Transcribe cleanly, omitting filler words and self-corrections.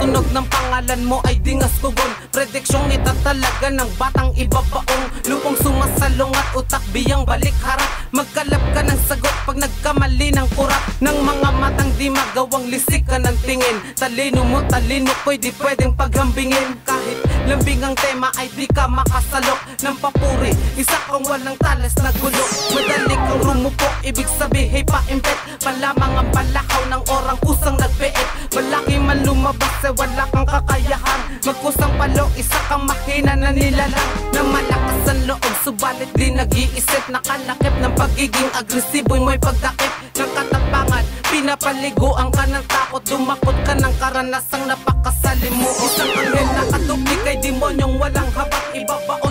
tunog ng pangalan mo ay dingas kugon. Prediksyong itatalaga ng batang ibabaong. Lupong sumasalong at utak biyang balik harap. Magkalap ka ng sagot pag nagkamali ng kurap. Ng mga matang di magawang lisik ka ng tingin. Talino mo, talino ko'y di pwedeng paghambingin. Kahit lambing ang tema ay di ka makasalok ng papuri. Isa kang walang talas na gulo. Madali kang rumupok, ibig sabihin pa-impet. Palamang ang balakaw ng orang kusang nagpeet. Malaki man lumabas ay wala kang kakayahan. Magkusang palo, isa kang mahina na nilalang. Na malakas ang loob, subalit di nag-iisip. Nakalakip ng pagiging agresibo'y mo'y pagdakip ng katapangan. Pinapaliguan ka ng takot, dumakot ka ng karanasang napakasalimuot. Isang anghel na katubig kay demonyong walang habak, ibabaon